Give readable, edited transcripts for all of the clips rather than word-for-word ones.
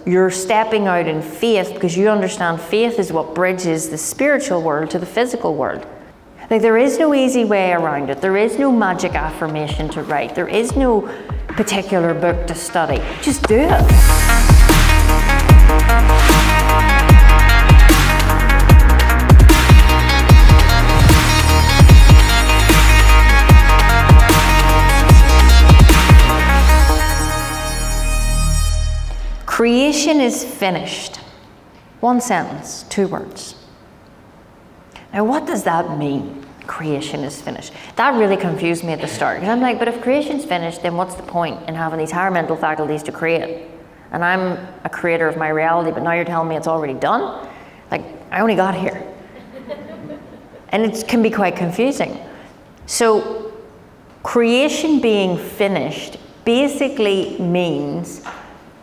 you're stepping out in faith because you understand faith is what bridges the spiritual world to the physical world. Like, there is no easy way around it. There is no magic affirmation to write. There is no particular book to study. Just do it. Creation is finished. One sentence, 2 words. Now, what does that mean? Creation is finished. That really confused me at the start. Because I'm like, but if creation's finished, then what's the point in having these higher mental faculties to create? And I'm a creator of my reality, but now you're telling me it's already done? Like, I only got here. And it can be quite confusing. So, creation being finished basically means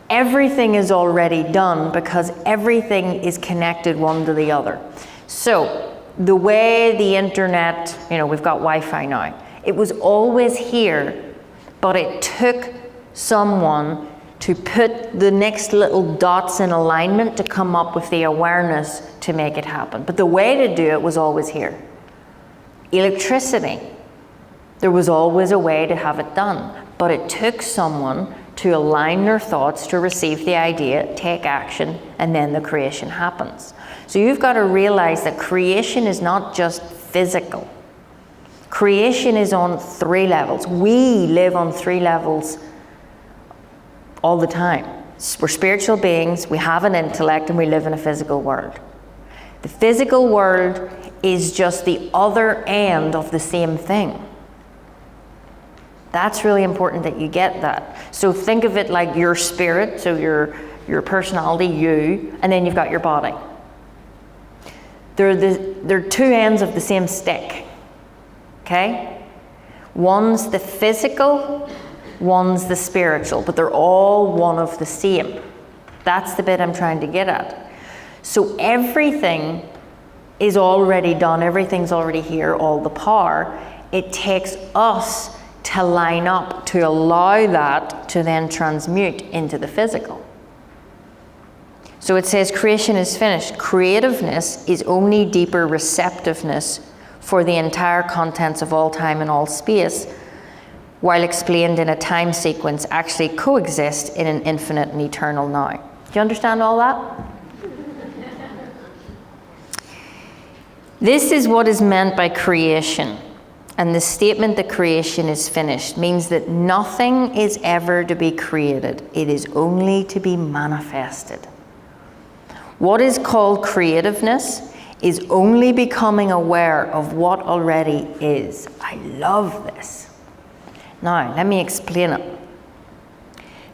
everything is already done because everything is connected one to the other. So, the way the internet, we've got Wi-Fi now, it was always here, but it took someone to put the next little dots in alignment to come up with the awareness to make it happen. But the way to do it was always here. Electricity, there was always a way to have it done, but it took someone to align their thoughts to receive the idea, take action, and then the creation happens. So you've got to realize that creation is not just physical. Creation is on 3 levels. We live on 3 levels all the time. We're spiritual beings, we have an intellect, and we live in a physical world. The physical world is just the other end of the same thing. That's really important that you get that. So think of it like your spirit, so your personality, you, and then you've got your body. They're 2 ends of the same stick, okay? One's the physical, one's the spiritual, but they're all one of the same. That's the bit I'm trying to get at. So everything is already done, everything's already here, all the power. It takes us to line up, to allow that to then transmute into the physical. So it says creation is finished. Creativeness is only deeper receptiveness for the entire contents of all time and all space, while explained in a time sequence, actually coexist in an infinite and eternal now. Do you understand all that? This is what is meant by creation. And the statement that creation is finished means that nothing is ever to be created. It is only to be manifested. What is called creativeness is only becoming aware of what already is. I love this. Now, let me explain it.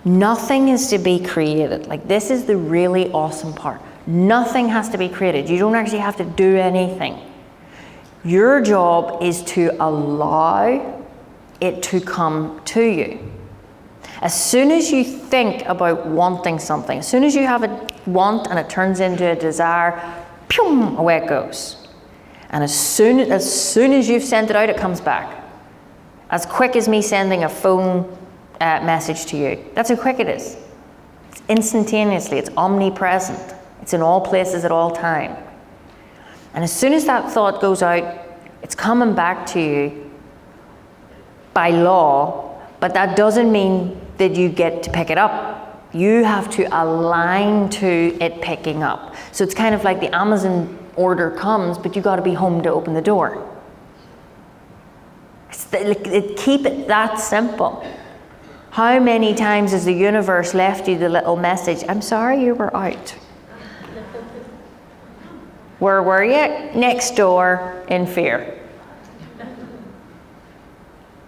Nothing is to be created. Like, this is the really awesome part. Nothing has to be created. You don't actually have to do anything. Your job is to allow it to come to you. As soon as you think about wanting something, as soon as you have a want and it turns into a desire, pum, away it goes. And as soon as you've sent it out, it comes back. As quick as me sending a phone message to you. That's how quick it is. It's instantaneously, it's omnipresent. It's in all places at all time. And as soon as that thought goes out, it's coming back to you by law, but that doesn't mean that you get to pick it up. You have to align to it picking up. So it's kind of like the Amazon order comes, but you got to be home to open the door. Keep it that simple. How many times has the universe left you the little message, I'm sorry you were out? Where were you? Next door in fear.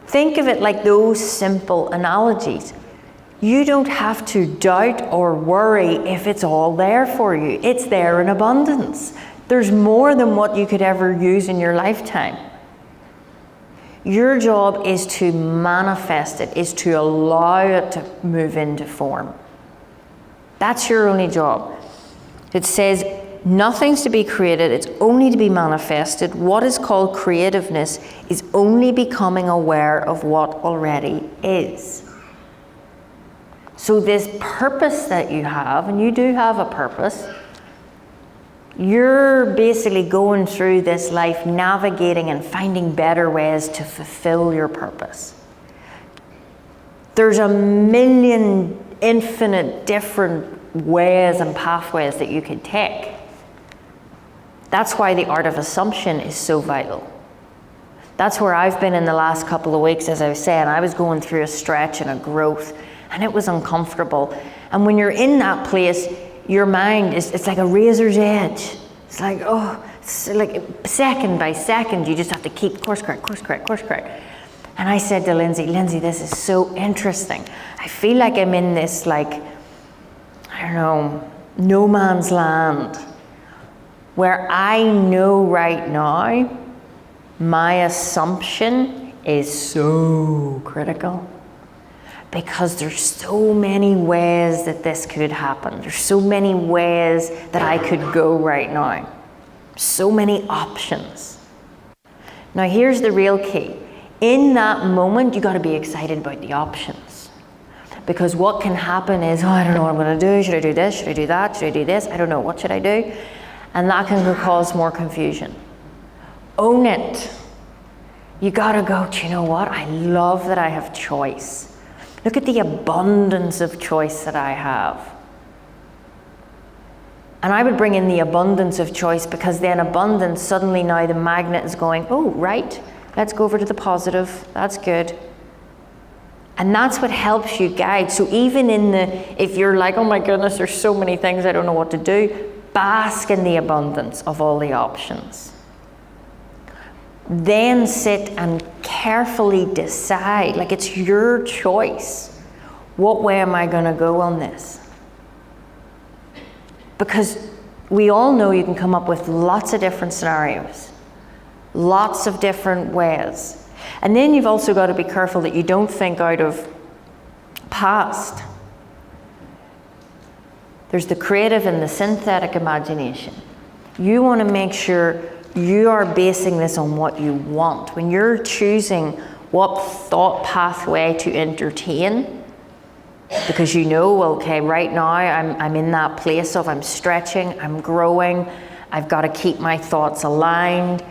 Think of it like those simple analogies. You don't have to doubt or worry if it's all there for you. It's there in abundance. There's more than what you could ever use in your lifetime. Your job is to manifest it, is to allow it to move into form. That's your only job. It says, nothing's to be created, it's only to be manifested. What is called creativeness is only becoming aware of what already is. So this purpose that you have, and you do have a purpose, you're basically going through this life navigating and finding better ways to fulfill your purpose. There's a million infinite different ways and pathways that you could take. That's why the art of assumption is so vital. That's where I've been in the last couple of weeks, as I was saying. I was going through a stretch and a growth, and it was uncomfortable. And when you're in that place, your mind it's like a razor's edge. It's like, it's like second by second, you just have to keep course correct. And I said to Lindsay, this is so interesting. I feel like I'm in this, like, I don't know, no man's land, where I know right now my assumption is so critical. Because there's so many ways that this could happen. There's so many ways that I could go right now. So many options. Now here's the real key. In that moment, you got to be excited about the options. Because what can happen is, I don't know what I'm going to do. Should I do this? Should I do that? Should I do this? I don't know. What should I do? And that can cause more confusion. Own it. You got to go, do you know what? I love that I have choice. Look at the abundance of choice that I have. And I would bring in the abundance of choice, because then abundance, suddenly now the magnet is going, oh, right, let's go over to the positive. That's good. And that's what helps you guide. So even if you're like, oh my goodness, there's so many things I don't know what to do, bask in the abundance of all the options. Then sit and carefully decide, like it's your choice. What way am I going to go on this? Because we all know you can come up with lots of different scenarios, lots of different ways. And then you've also got to be careful that you don't think out of past. There's the creative and the synthetic imagination. You want to make sure you are basing this on what you want. When you're choosing what thought pathway to entertain, because you know, okay, right now I'm in that place of I'm stretching, I'm growing, I've got to keep my thoughts aligned.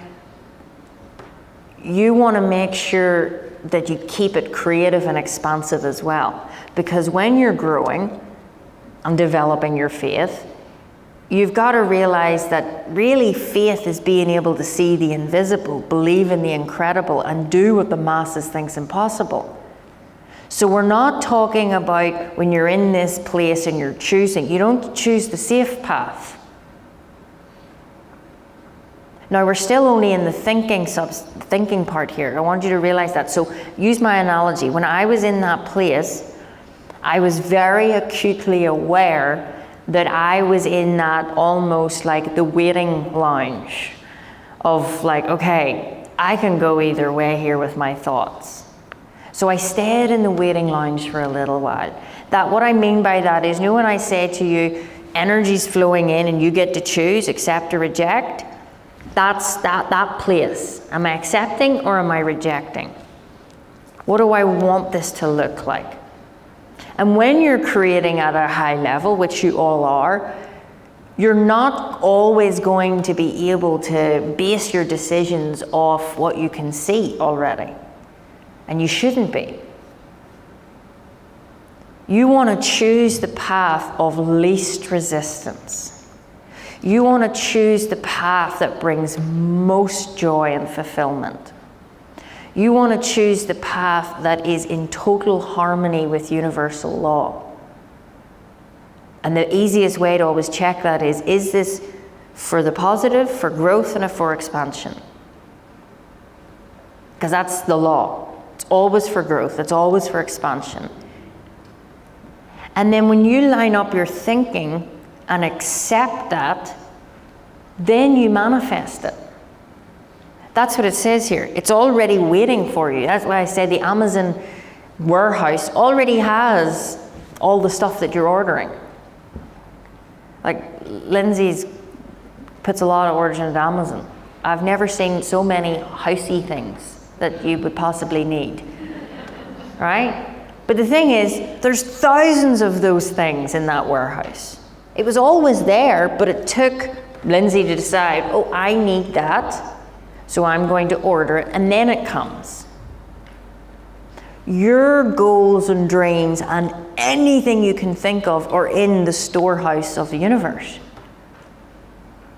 You want to make sure that you keep it creative and expansive as well. Because when you're growing and developing your faith, you've got to realize that really faith is being able to see the invisible, believe in the incredible, and do what the masses think's impossible. So we're not talking about when you're in this place and you're choosing. You don't choose the safe path. Now we're still only in the thinking part here. I want you to realize that. So use my analogy. When I was in that place, I was very acutely aware that I was in that almost like the waiting lounge of like, okay, I can go either way here with my thoughts. So I stayed in the waiting lounge for a little while. That what I mean by that is, you know when I say to you, energy's flowing in and you get to choose, accept or reject, that's that place. Am I accepting or am I rejecting? What do I want this to look like? And when you're creating at a high level, which you all are, you're not always going to be able to base your decisions off what you can see already. And you shouldn't be. You want to choose the path of least resistance. You want to choose the path that brings most joy and fulfillment. You want to choose the path that is in total harmony with universal law. And the easiest way to always check that is this for the positive, for growth, and for expansion? Because that's the law. It's always for growth. It's always for expansion. And then when you line up your thinking and accept that, then you manifest it. That's what it says here. It's already waiting for you. That's why I say the Amazon warehouse already has all the stuff that you're ordering. Like Lindsay's puts a lot of orders into Amazon. I've never seen so many housey things that you would possibly need, right? But the thing is, there's thousands of those things in that warehouse. It was always there, but it took Lindsay to decide, oh, I need that, so I'm going to order it, and then it comes. Your goals and dreams and anything you can think of are in the storehouse of the universe,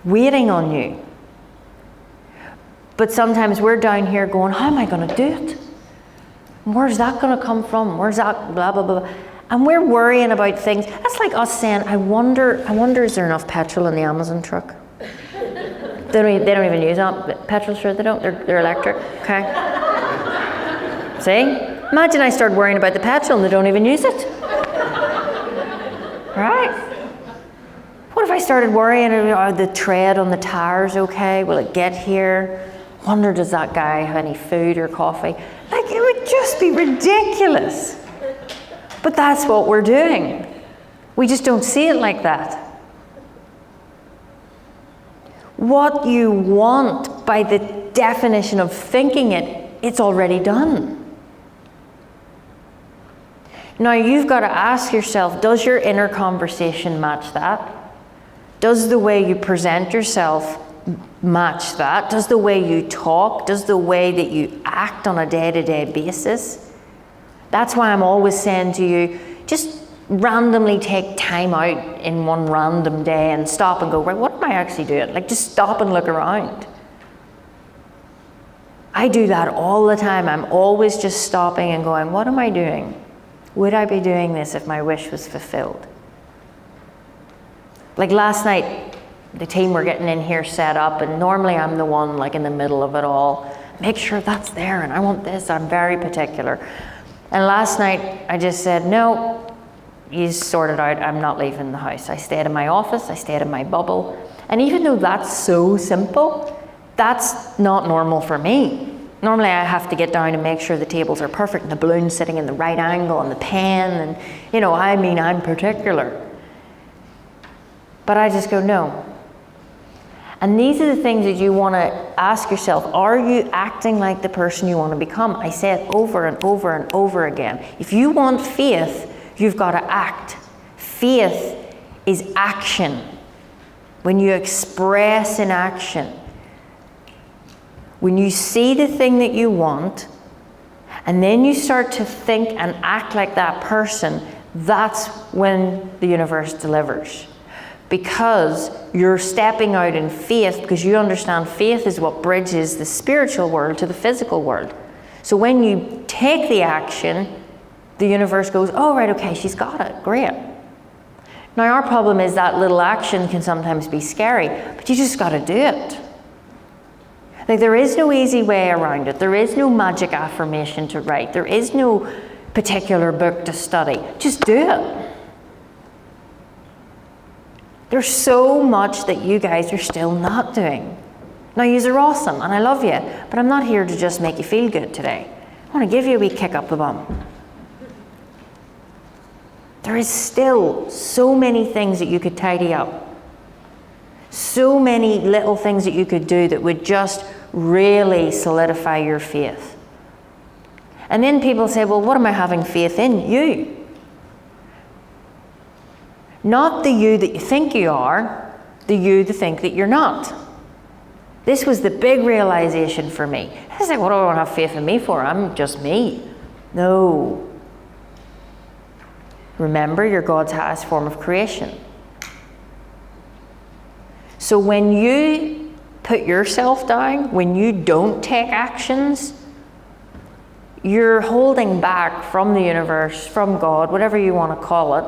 waiting on you. But sometimes we're down here going, how am I going to do it? Where's that going to come from? Where's that blah, blah, blah. And we're worrying about things. That's like us saying, I wonder is there enough petrol in the Amazon truck? They don't even use petrol, sure they don't. They're electric, okay? See? Imagine I start worrying about the petrol and they don't even use it. Right? What if I started worrying, are the tread on the tires okay? Will it get here? Wonder, does that guy have any food or coffee? Like, it would just be ridiculous. But that's what we're doing. We just don't see it like that. What you want, by the definition of thinking it, it's already done. Now you've got to ask yourself, does your inner conversation match that? Does the way you present yourself match that? Does the way you talk, does the way that you act on a day-to-day basis? That's why I'm always saying to you, just randomly take time out in one random day and stop and go, right, what am I actually doing? Like, just stop and look around. I do that all the time. I'm always just stopping and going, what am I doing? Would I be doing this if my wish was fulfilled? Like last night, the team were getting in here set up, and normally I'm the one like in the middle of it all. Make sure that's there, and I want this, I'm very particular. And last night, I just said, no, you sort it out, I'm not leaving the house. I stayed in my office, I stayed in my bubble. And even though that's so simple, that's not normal for me. Normally I have to get down and make sure the tables are perfect and the balloon's sitting in the right angle and the pen, and I'm particular. But I just go, no. And these are the things that you want to ask yourself. Are you acting like the person you want to become? I say it over and over and over again. If you want faith, you've got to act. Faith is action. When you express in action. When you see the thing that you want, and then you start to think and act like that person, that's when the universe delivers. Because you're stepping out in faith, because you understand faith is what bridges the spiritual world to the physical world. So when you take the action, the universe goes, oh, right, okay, she's got it, great. Now our problem is that little action can sometimes be scary, but you just got to do it. Like, there is no easy way around it. There is no magic affirmation to write. There is no particular book to study. Just do it. There's so much that you guys are still not doing. Now, yous are awesome, and I love you, but I'm not here to just make you feel good today. I want to give you a wee kick up the bum. There is still so many things that you could tidy up. So many little things that you could do that would just really solidify your faith. And then people say, well, what am I having faith in? You. Not the you that you think you are, the you that think that you're not. This was the big realization for me. I was like, what do I want to have faith in me for? I'm just me. No. Remember, you're God's highest form of creation. So when you put yourself down, when you don't take actions, you're holding back from the universe, from God, whatever you want to call it.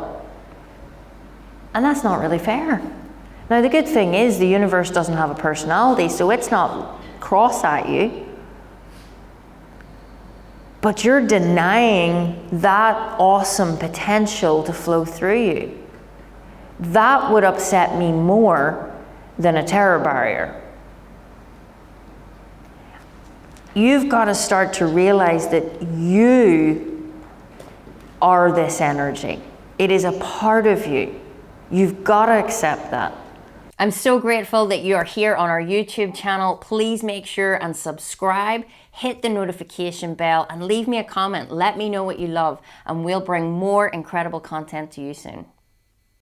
And that's not really fair. Now, the good thing is the universe doesn't have a personality, so it's not cross at you. But you're denying that awesome potential to flow through you. That would upset me more than a terror barrier. You've got to start to realize that you are this energy. It is a part of you. You've got to accept that. I'm so grateful that you are here on our YouTube channel. Please make sure and subscribe, hit the notification bell, and leave me a comment. Let me know what you love, and we'll bring more incredible content to you soon.